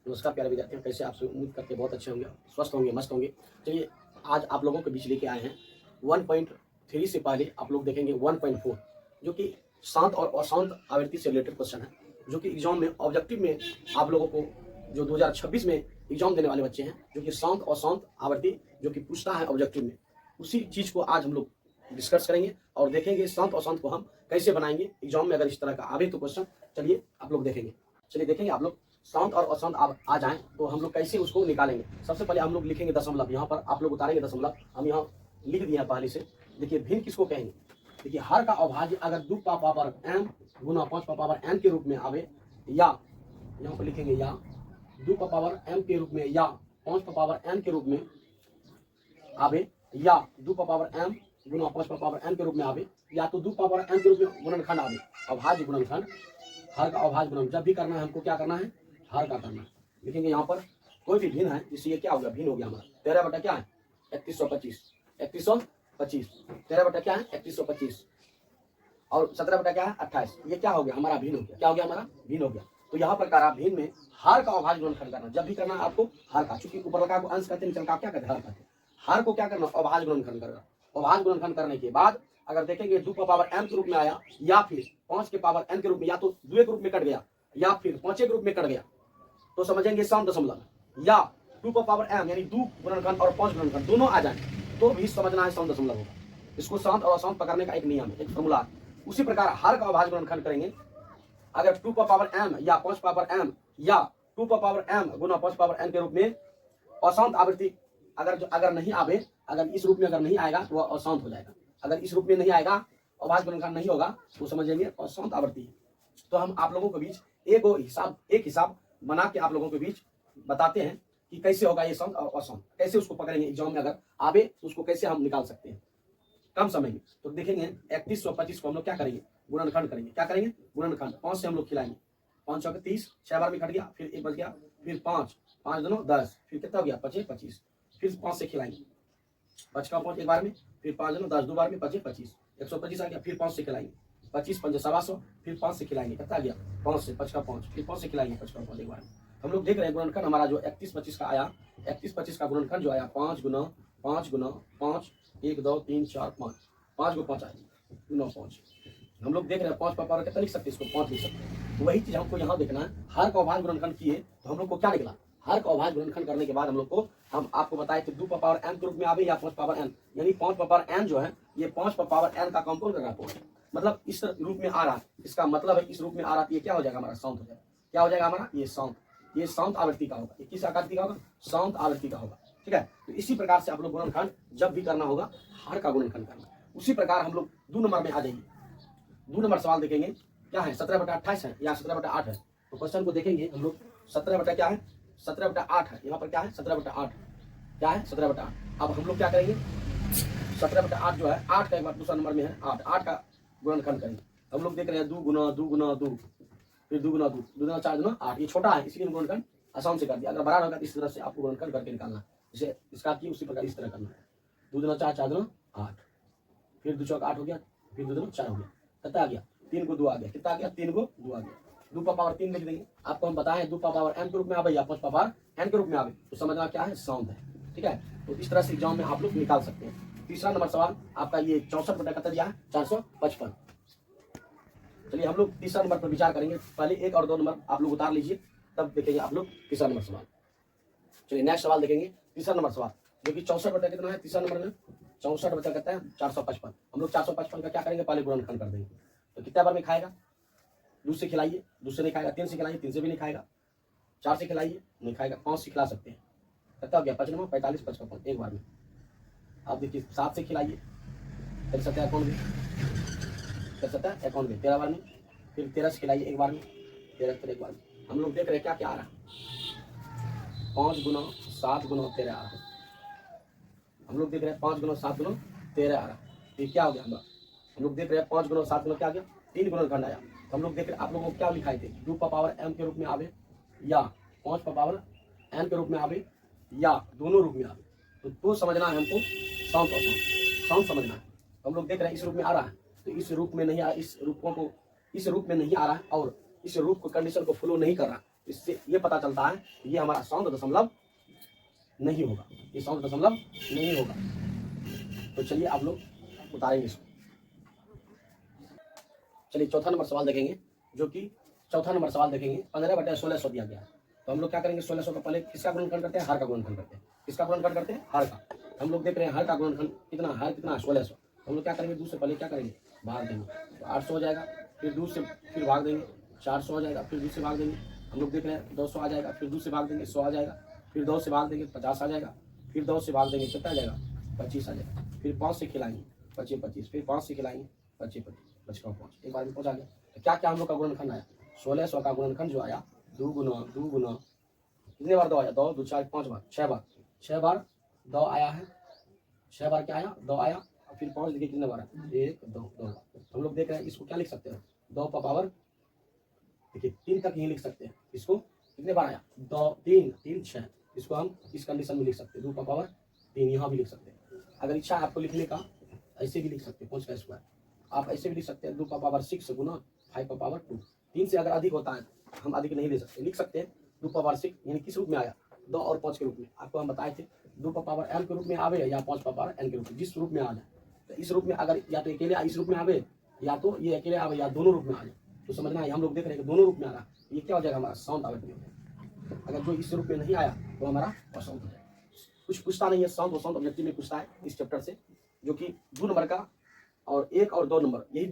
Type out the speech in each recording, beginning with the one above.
नमस्कार प्यारे विद्यार्थियों, कैसे आप सब? उम्मीद करते हैं बहुत अच्छे होंगे, स्वस्थ होंगे, मस्त होंगे। चलिए आज आप लोगों के बीच लेके आए हैं 1.3 से पहले आप लोग देखेंगे 1.4, जो कि शांत और अशांत आवृत्ति से रिलेटेड क्वेश्चन है, जो कि एग्जाम में ऑब्जेक्टिव में आप लोगों को जो 2026 में एग्जाम देने वाले बच्चे हैं, जो कि शांत और अशांत आवृत्ति जो कि पूछता है ऑब्जेक्टिव में, उसी चीज को आज हम लोग डिस्कस करेंगे और देखेंगे शांत और अशांत को हम कैसे बनाएंगे एग्जाम में। अगर इस तरह का आवे तो क्वेश्चन चलिए आप लोग देखेंगे। चलिए देखेंगे आप लोग शांत और अशांत आ जाएं तो हम लोग कैसे उसको निकालेंगे। सबसे पहले हम लोग लिखेंगे दशमलव, यहाँ पर आप लोग उतारेंगे दशमलव, हम यहाँ लिख दिए हैं पहले से। देखिए भिन्न किसको कहेंगे, देखिए हर का अभाज्य अगर 2 का पावर m गुना 5 का पावर n के रूप में आवे, या यहाँ पर लिखेंगे या 2 का पावर m के रूप में या 5 का पावर n के रूप में आवे, या 2 का पावर m गुना 5 का पावर n के रूप में आवे, या तो 2 पावर n के रूप में गुणनखंड आवे। अभाज्य गुणनखंड, हर का अभाज्य गुणनखंड जब भी करना है हमको क्या करना है, हर का करना है। लिखेंगे यहाँ पर कोई भी भिन्न है, जिससे ये क्या हो गया, भिन्न हो गया हमारा 13 बटा क्या है 3125, 3125 13 बटा क्या है 3125 और 17 बटा क्या है 28। ये क्या हो गया हमारा, भिन्न हो गया। क्या हो गया हमारा, भिन्न हो गया। तो यहाँ पर करा भिन्न में हर का अभाज्य गुणनखंड करना, जब भी करना है आपको हर का, चूंकि ऊपर लगा को अंश कहते हैं, नीचे का क्या कहते हैं, हर कहते हैं। हर को क्या करना, अभाज्य गुणनखंड करना। अभाज्य गुणनखंड करने के बाद अगर देखेंगे 2 का पावर m के रूप में आया, या फिर 5 के पावर n के रूप में, या तो 2 के रूप में कट गया या फिर 5 के रूप में कट गया, तो समझेंगे सम दशमलव, या 2 का पावर m यानी 2 गुणनखंड और 5 गुणनखंड दोनों आ जाए तो भी समझना है सम दशमलव होगा। इसको शांत और अशांत पकड़ने का एक नियम है, एक फॉर्मूला है। उसी प्रकार हर का अभाज्य गुणनखंड करेंगे, अगर 2 का पावर m या 5 पावर m या 2 का पावर m गुना 5 पावर n के रूप में अशांत आवृत्ति अगर नहीं आवे, अगर इस रूप में अगर नहीं आएगा तो वह अशांत हो जाएगा। अगर इस रूप में नहीं आएगा, अभाज्य गुणनखंड नहीं होगा, तो समझेंगे अशांत आवृत्ति है। तो हम आप लोगों के बीच एक हिसाब बना के आप लोगों के बीच बताते हैं कि कैसे होगा ये शांत और अशांत, कैसे उसको पकड़ेंगे एग्जाम में अगर आवे तो उसको कैसे हम निकाल सकते हैं कम समय में। तो देखेंगे 3125 को हम लोग क्या करेंगे, गुणनखंड करेंगे। क्या करेंगे, गुणनखंड। 5 से हम लोग खिलाएंगे, 5 चौके 30, 6 बार में कट गया, फिर 1 बच गया, फिर 5 5 दोनों 10, फिर कितना हो गया 25 25, फिर 5 से खिलाएंगे, 5 का 5 एक बार में, फिर 5 दोनों 10, 2 बार में 25 25, 125 आ गया, फिर 5 से खिलाएंगे, 25 5 700, फिर 5 से खिलाएंगे, कितना आ गया 5 से 5 का 5, फिर 5 से खिलाएंगे 5 का 5 एक बार में। हम लोग देख रहे हैं गुणनखंड हमारा जो 3125 का आया, 3125 का गुणनखंड जो आया 5 गुना 5 गुना 5, 1 2 3 4 5, 5 को 5 आया गुना 5। हम लोग देख रहे हैं 5 का पावर कितना लिख सकते हैं, इसको 5 लिख सकते हैं। तो वही चीज हमको यहाँ देखना है। हर का अभाज्य गुणनखंड किए तो हम लोग को क्या निकला, हर का अभाज्य गुणनखंड करने के बाद हम आपको बताए कि 2 का पावर m के रूप में आवे या 5 पावर n, यानी 5 का पावर n जो है ये 5 का पावर n का कंपाउंड कर रहा है, मतलब इस रूप में आ रहा है। इसका मतलब है इस रूप में आ रहा है, ये क्या हो जाएगा हमारा, शांत हो जाएगा। क्या हो जाएगा हमारा, ये शांत, ये शांत आवृत्ति का होगा। ये किस आवृत्ति का होगा, शांत आवृत्ति का होगा। ठीक है, तो इसी प्रकार से आप लोग गुणनखंड जब भी करना होगा हर का गुणनखंड करना। उसी प्रकार हम लोग 2 नंबर में आ जाएंगे। 2 नंबर सवाल देखेंगे, क्या है 17 बटा 28 है या 17 बटा 8 है। तो क्वेश्चन को देखेंगे हम लोग, 17 बटा क्या है, 17 बटा 8 है। यहाँ पर क्या है 17 बटा 8, क्या है 17 बटा 8। अब हम लोग क्या करेंगे, 17 बटा 8 जो है 8 का एक बार दूसरा नंबर में है 8, 8 का गुणनखंड करेंगे। हम लोग देख रहे हैं 2 गुना 2 गुना 2, फिर 2 गुना 2, 2 गुना 4 गुना 8। ये छोटा है इसलिए गुणनखंड आसान से कर दिया। अगर बड़ा होगा तो इस तरह से आपको गुणनखंड करके निकालना है, जैसे इसका की उसी प्रकार इस तरह करना है। 2 गुना 4, 4 गुना 8, फिर 2 चौक 8 हो गया, फिर 2 गुना 4 हो गया, कितना आ गया 3 को 2 आ गया, कितना आ गया 3 को 2 आ गया। 2 का पावर 3 लिख देंगे। आपको हम बताएं 2 का पावर m के रूप में आवे या 5 का पावर n के रूप में आवे तो समझना क्या है, शांत है। ठीक है, तो इस तरह से एग्जाम में आप लोग निकाल सकते हैं। तीसरा नंबर सवाल आपका ये 64 बटा कितना दिया है 455। चलिए हम लोग तीसरा नंबर पर विचार करेंगे। पहले 1 और 2 नंबर आप लोग उतार लीजिए, तब देखेंगे आप लोग तीसरा नंबर सवाल। चलिए नेक्स्ट सवाल देखेंगे, तीसरा नंबर सवाल जो कि 64 बटा कितना है, तीसरा नंबर में 64 बटा कितना है 455। हम लोग 455 का क्या करेंगे, पहले गुणनखंड कर देंगे। तो कितना बार में खाएगा, 2 से खिलाइए, 2 से नहीं खाएगा, 3 से खिलाइए, 3 से भी नहीं खाएगा, 4 से खिलाइए नहीं खाएगा, 5 से खिला सकते हैं। कितना हो गया 5 9 45 55 एक बार में। आप देखिए 7 से खिलाइए, 13 अकाउंट में, 13 बार में, फिर 13 से खिलाइए एक बार में, 13 एक बार में। हम लोग देख रहे हैं क्या क्या आ रहा है, 5 गुना 7 गुना 13 आ रहा है। हम लोग देख रहे हैं 5 गुना 7 गुना 13 आ रहा है। ये क्या हो गया हम लोग देख रहे हैं 5 गुना 7 गुना क्या आ गया, 3 गुणनखंड आया। तो हम लोग देख रहे हैं आप लोगों को क्या लिखाए थे, 2 का पावर m के रूप में आवे या 5 का पावर n के रूप में आवे या दोनों रूप में आवे। तो समझना है हमको शांत और शांत समझना है। हम लोग देख रहे हैं इस रूप में आ रहा है, तो इस रूप में नहीं आ, इस रूप में नहीं आ रहा है और इस रूप को कंडीशन को फॉलो नहीं कर रहा, इससे ये पता चलता है कि ये हमारा सौंद दशमलव नहीं होगा, ये सौंद दशमलव नहीं होगा। तो चलिए आप लोग उतारेंगे इसको। चलिए चौथा नंबर सवाल देखेंगे, जो कि चौथा नंबर सवाल देखेंगे 15/1600 दिया गया है। तो हम लोग क्या करेंगे, 1600 का पहले किसका गुणनखंड करते हैं, हर का गुणनखंड करते हैं। किसका गुणनखंड करते हैं, हर का। हम लोग देख रहे हैं हर का गुणनखंड कितना, हर कितना 1600। हम लोग क्या करेंगे, दूसरे पहले क्या करेंगे, भाग देंगे, तो 800 हो जाएगा, फिर दूसरे फिर भाग देंगे, 400 हो जाएगा, फिर दूसरे भाग देंगे। हम लोग देख रहे हैं 200 आ जाएगा, फिर दूसरे भाग देंगे 100 आ जाएगा, फिर 2 से भाग देंगे 50 आ जाएगा, फिर 2 से भाग देंगे कितना आ जाएगा 25 आ जाएगा, फिर 5 से खिलाएंगे 25, फिर 5 से खिलाएंगे 25, 5 एक बार में पहुँच आ गया। तो क्या क्या हम लोग का गुणनखंड आया, 1600 का गुणनखंड जो आया 2 गुना कितने बार 2 आया, 2 2 4 5 बार, 6 बार 2 आया है, 6 बार क्या आया 2 आया। फिर 5 देखिए कितने बार है, 1 2 2। हम लोग देख रहे हैं इसको क्या लिख सकते हैं, 2 का पावर देखिए 3 तक ही लिख सकते हैं। इसको कितने बार आया 2 3 3 6, इसको हम इस कंडीशन में लिख सकते हैं 2 का पावर 3, यहाँ भी लिख सकते हैं। अगर इच्छा है आपको लिखने का ऐसे भी लिख सकते हैं 5 का स्क्वायर, आप ऐसे भी लिख सकते हैं 2 का पावर 6 गुना 5 का पावर 2। 3 से अगर अधिक होता है हम अधिक नहीं ले सकते, लिख सकते हैं 2 का पावर 6, यानी किस रूप में आया 2 और 5 के रूप में। आपको हम बताए थे 2 का पावर m के रूप में आवे या 5 का पावर n के रूप में, जिस रूप में आ जाए। तो इस रूप में अगर या तो अकेले इस रूप में आवे या तो ये अकेले आवे या दोनों रूप में आ जाए, तो समझना है हम लोग देख रहे हैं कि दोनों रूप में आ रहा है, ये क्या हो जाएगा हमारा साउंड आवृत्ति हो जाएगा। अगर जो इस रूप में नहीं आया तो हमारा असाउंड हो जाएगा। कुछ पूछता नहीं है, साउंड और साउंड ऑब्जेक्टिव में पूछता है इस चैप्टर से, जो कि 2 नंबर का और 1 और 2 नंबर यही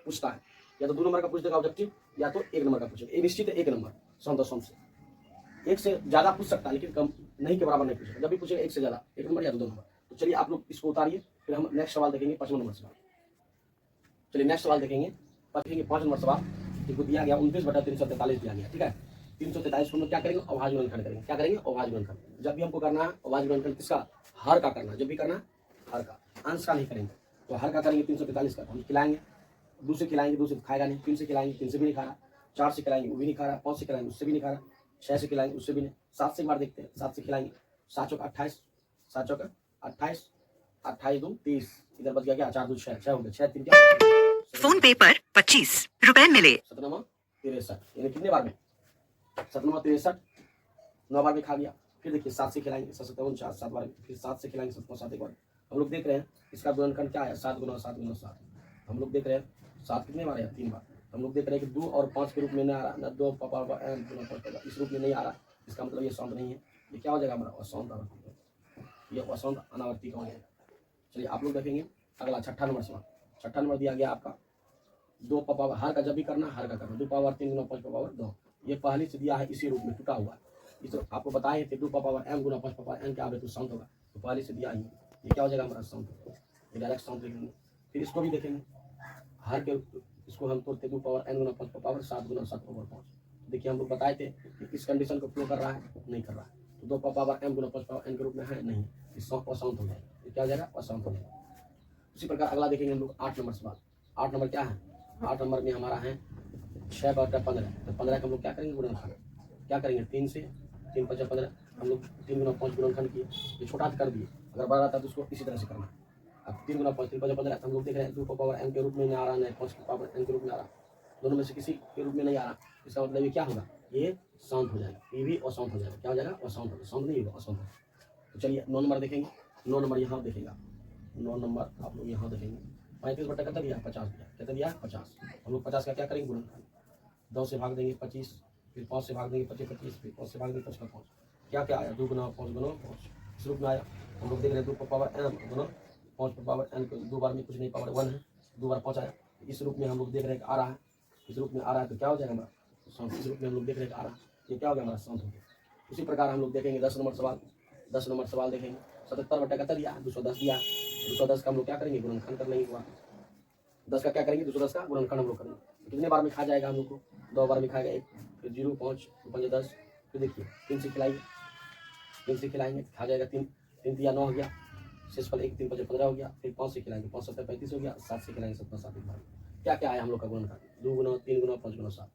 पूछता है। या तो 2 नंबर का पूछ देगा ऑब्जेक्टिव, या तो 1 नंबर का पूछेगा। ये निश्चित है 1 नंबर साउंड और साउंड से। 1 से ज्यादा पूछ सकता है लेकिन कम नहीं के बराबर नहीं पूछेगा। जब भी पूछेगा 1 से ज्यादा 1 नंबर या 2 नंबर। तो चलिए आप लोग इसको उतारिए, फिर हम नेक्स्ट सवाल देखेंगे 5 नंबर सवाल। चलिए नेक्स्ट सवाल देखेंगे 5 नंबर सवाल, जो दिया गया 29/343 दिया गया। ठीक है, 343 को हम लोग क्या करेंगे, अभाज्य गुणनखंड करेंगे। क्या करेंगे, अभाज्य गुणनखंड। जब भी हमको करना है अभाज्य गुणनखंड किसका, हर का करना है। जब भी करना हर का, अंश का नहीं करेंगे। तो हर का करेंगे 343 का, हम खिलाएंगे, दूसरे खिलाएंगे, दूसरे खाएगा नहीं, 3 से खिलाएंगे 3 से भी नहीं खा रहा, 4 से खिलाएंगे वो भी नहीं खा रहा, 5 से खिलाएंगे उससे भी नहीं खा रहा, 6 से खिलाएंगे उससे भी नहीं, 7 से एक बार देखते हैं, 7 से खिलाएंगे, 7 चौका 28, 7 चौका 28, 28 2 30, इधर बच गया क्या 4 2 6 हो गया, 6 3 क्या, फोन पे पर 25 रुपए मिले। 17 यानी कितने बार में 17 9 बार में खा गया। फिर देखिए 7 से खिलाएंगे 7 4 7 बार, फिर 7 से खिलाएंगे 7 7 एक बार। हम लोग देख रहे हैं इसका गुणनखंड क्या है, 7 गुना 7 गुना 7। हम लोग देख रहे हैं 7 कितने बार है, 3 बार। हम लोग देख रहे हैं कि 2 और 5 के रूप में नहीं आ रहा, ना 2 पावर n गुना 5 इस रूप में नहीं आ रहा। इसका मतलब ये साउंड नहीं है। ये क्या हो जाएगा हमारा असौंद आवर्ती, ये असौंद अनावर्ती का हो जाएगा। चलिए आप लोग देखेंगे अगला 6ठा नंबर सवाल। 6ठा नंबर दिया गया आपका 2 पावर, हर का जब भी करना हर का करना, 2 पावर 3 गुना 5 पावर 2। ये पहले से दिया है इसी रूप में टूटा हुआ है। इस आपको बताए थे 2 पावर m गुना 5 पावर n क्या आवृत्ति साउंड होगा, तो पहले से दिया ही। ये क्या हो जाएगा हमारा साउंड, ये डायरेक्ट साउंड लिखेंगे। फिर इसको भी देखेंगे हर के, इसको हम तोड़ते 2 पावर n गुना 5 पावर 7 गुना 7 पावर 5। देखिए हम लोग बताए थे कि इस कंडीशन को फ्लो कर रहा है, नहीं कर रहा है। तो 2 पावर m गुना 5 पावर n के रूप में है नहीं, इस असाउंड हो जाएगा। ये क्या हो जाएगा, असाउंड हो जाएगा। उसी प्रकार अगला देखेंगे हम लोग 8 नंबर सवाल। 8 नंबर क्या है, 8 नंबर में हमारा है 6/15। तो 15 का हम लोग क्या करेंगे, गुणनखंड क्या करेंगे, 3 से 3 5 15। हम लोग 3 गुना 5 गुणनखंड किए, ये छोटा कर दिए। अगर बड़ा रहता तो उसको इसी तरह से करना। अब 3 गुना 5 3 5 15। हम लोग देख रहे हैं 2 पावर m के रूप में नहीं आ रहा, नहीं 5 पावर n के रूप में आ रहा, दोनों में से किसी के रूप में नहीं आ रहा। इसका मतलब ये क्या होगा, ये साउंड हो जाएगा। ये भी असाउंड हो जाएगा। क्या हो जाएगा, असाउंड होगा, साउंड नहीं होगा, असाउंड होगा। तो चलिए 9 नंबर देखेंगे। 9 नंबर यहाँ देखेगा, 9 नंबर आप लोग यहाँ देखेंगे 35 बटा कितना दिया, 50 दिया। कितना दिया, 50। हम लोग 50 का क्या करेंगे, गुणनखंड 2 से भाग देंगे 25, फिर 5 से भाग देंगे 25 25, फिर 5 से भाग देंगे 5 का 5। क्या क्या आया, 2 गुना 5 गुना 5 इस रूप में आया। हम लोग देख रहे हैं 2 पावर m गुना 5 पावर n को 2 बार में कुछ नहीं, पावर 1 है, 2 बार 5 आया। इस रूप में हम लोग देख रहे हैं कि आ रहा है, इस रूप में आ रहा है। तो क्या हो जाएगा हमारा साउंड, इस रूप में हम लोग देख रहे हैं कि आ रहा है, ये क्या हो गया हमारा साउंड हो गया। उसी प्रकार हम लोग देखेंगे 10 नंबर सवाल। 10 नंबर सवाल देखेंगे 77 बटा कितना दिया, 210 दिया। 210 का हम लोग क्या करेंगे, गुणनखंड कर लेंगे। 10 का क्या करेंगे, 210 का गुणनखंड हम लोग करेंगे। कितने बार में खा जाएगा हम लोग को, 2 बार में खाएगा, 1 फिर 0 5 5 10। फिर देखिए 3 से खिलाइए, 3 से खिलाएंगे खा जाएगा, 3 3 दिया 9 हो गया, शेष फल 1 3 5 15 हो गया। फिर 5 से खिलाएंगे 5 7 35 हो गया, 7 से खिलाएंगे 7 7 1 बार। क्या क्या आया हम लोग का गुणनखंड, 2 गुना 3 गुना 5 गुना 7।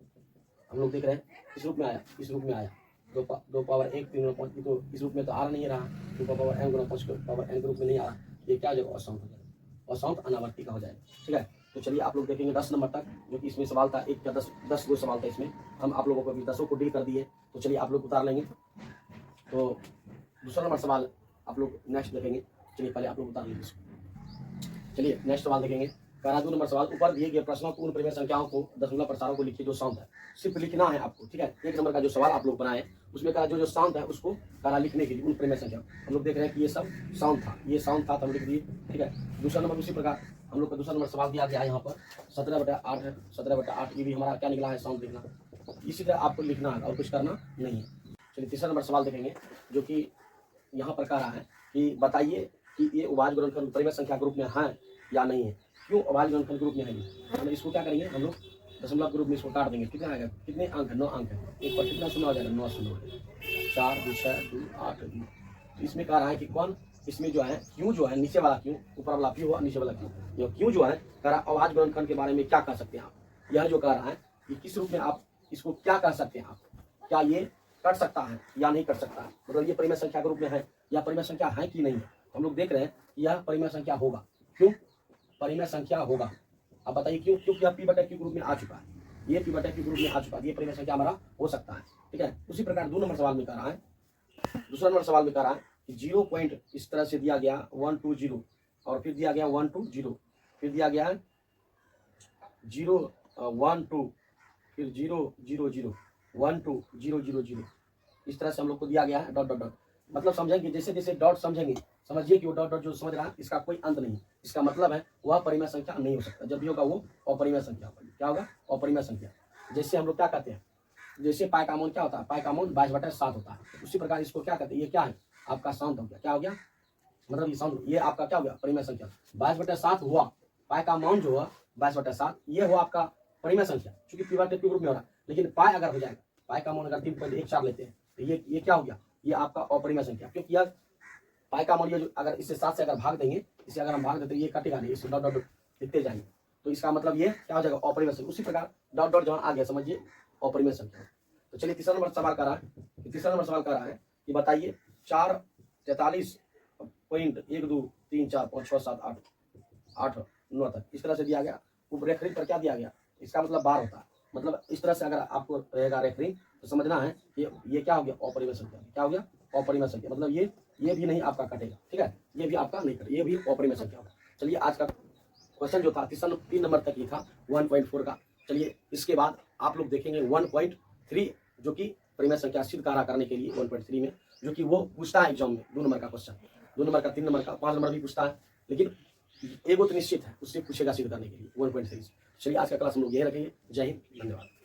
हम लोग देख रहे हैं इस रूप में आया, इस रूप में आया 2 पावर 1 3 गुना 5। तो इस रूप में तो आ नहीं रहा, 2 पावर m गुना 5 पावर n के रूप में नहीं आ रहा। ये क्या हो जाएगा, असाउंड हो जाएगा, असाउंड अनावर्ती का हो जाएगा। ठीक है, तो चलिए आप लोग देखेंगे 10 नंबर तक, जो कि इसमें सवाल था 1 या 10 गो सवाल था इसमें। हम आप लोगों को भी 10 को डील कर दिए। तो चलिए आप लोग उतार लेंगे। तो दूसरा नंबर सवाल आप लोग नेक्स्ट देखेंगे। चलिए पहले आप लोग उतार लीजिए इसको। चलिए नेक्स्ट सवाल देखेंगे। कह रहा 2 नंबर सवाल, ऊपर दिए गए प्रश्नों को उन परिमेय संख्याओं को दशमलव प्रसारों को लिखिए जो शांत है। सिर्फ लिखना है आपको, ठीक है। 1 नंबर का जो सवाल आप लोग बनाए उसमें कहा जो शांत है उसको कहा लिखने के लिए उन परिमेय संख्या। हम लोग देख रहे हैं कि ये सब शांत था, ये शांत था तो हम लिख दिए, ठीक है। दूसरा नंबर उसी प्रकार हम लोग का दूसरा नंबर सवाल दिया गया है यहाँ पर 17/8 है। 17/8 ये भी हमारा क्या निकला है, शांत लिखना। इसी तरह आपको लिखना है और कुछ करना नहीं है। चलिए तीसरा नंबर सवाल देखेंगे जो कि यहाँ पर कह रहा है कि बताइए कि ये अभाज्य गुणनखंड परिमेय संख्या के रूप में है या नहीं है। क्यों अभाज्य गुणनखंड के रूप में है ये, मतलब इसको क्या करेंगे हम लोग दशमलव के रूप में इसको काट देंगे। कितना आएगा, कितने अंक है, 9 अंक है। एक पर कितना शून्य हो जाएगा, 9 शून्य हो जाएगा। 4 2 6 2 8 2। तो इसमें कह रहा है कि कौन, इसमें जो है क्यों जो है नीचे वाला क्यों, ऊपर वाला क्यों और नीचे वाला क्यों। ये क्यों जो है कह रहा है अभाज्य गुणनखंड के बारे में क्या कह सकते हैं आप। यह जो कह रहा है कि किस रूप में आप इसको क्या कह सकते हैं आप, क्या ये कट सकता है या नहीं कट सकता है, मतलब ये परिमेय संख्या के रूप में है या परिमेय संख्या है कि नहीं है। तो हम लोग देख रहे हैं कि यह परिमेय संख्या होगा। क्यों परिमेय संख्या होगा, अब बताइए क्यों, क्योंकि यह p/q के रूप में आ चुका है, ये p/q के रूप में आ चुका है, ये परिमेय संख्या हमारा हो सकता है, ठीक है। उसी प्रकार 2 नंबर सवाल में कह रहा है, दूसरा नंबर सवाल में कह रहा है कि 0 पॉइंट इस तरह से दिया गया 1 2 0 और फिर दिया गया 1 2 0, फिर दिया गया 0 1 2 फिर 0 0 0 1 2 0 0 0। इस तरह से हम लोग को दिया गया है डॉट डॉट डॉट। मतलब समझेंगे जैसे जैसे डॉट समझेंगे, समझिए कि वो डॉट डॉट जो समझ रहा है इसका कोई अंत नहीं, इसका मतलब है वह परिमेय संख्या नहीं हो सकता। जब भी होगा वो अपरिमेय संख्या होगी। क्या होगा, अपरिमेय संख्या। जैसे हम लोग क्या कहते हैं, जैसे पाई का मान क्या होता है, पाई का मान 22/7 होता है। उसी प्रकार इसको क्या कहते हैं, ये क्या है आपका शांत हो गया। क्या हो गया, मतलब ये शांत, ये आपका क्या हो गया परिमेय संख्या। 22/7 हुआ, पाई का मान जो हुआ 22/7 ये हुआ आपका परिमेय संख्या, क्योंकि p/q के रूप में हो रहा है। लेकिन पाई अगर हो जाएगा, पाई का मान अगर 3.14 लेते हैं तो ये क्या हो गया, ये आपका अपरिमेय संख्या। क्योंकि यह पाई का मान ये जो अगर इससे 7 से अगर भाग देंगे, इसे अगर हम भाग देते ये कटेगा नहीं, इसे डॉट डॉट लिखते जाएंगे तो इसका मतलब ये क्या हो जाएगा, अपरिमेय संख्या। उसी प्रकार डॉट डॉट जहाँ आ गया समझिए अपरिमेय संख्या। तो चलिए तीसरा नंबर सवाल कर रहा है, तीसरा नंबर सवाल कर रहा है कि बताइए 4 43 पॉइंट 1 2 3 4 5 6 7 8 8 9 तक इस तरह से दिया गया। वो रेफरिंग पर क्या दिया गया, इसका मतलब बार होता है। मतलब इस तरह से अगर आपको रहेगा रेफरिंग तो समझना है कि ये क्या हो गया, अपरिमेय संख्या। क्या हो गया, अपरिमेय संख्या। मतलब ये भी नहीं आपका कटेगा, ठीक है, ये भी आपका नहीं कटेगा, ये भी अपरिमेय संख्या होगा। चलिए आज का क्वेश्चन जो था 3 नंबर तक ही था 1.4 का। चलिए इसके बाद आप लोग देखेंगे 1.3 जो कि परिमेय संख्या सिद्ध करने के लिए 1.3 में जो कि वो पूछता है एग्जाम में 2 नंबर का क्वेश्चन, 2 नंबर का, 3 नंबर का, 5 नंबर भी पूछता है, लेकिन एगो तो निश्चित है उससे पूछेगा सिद्ध करने के लिए 1.3। चलिए आज का क्लास हम लोग यही रखेंगे। जय हिंद, धन्यवाद।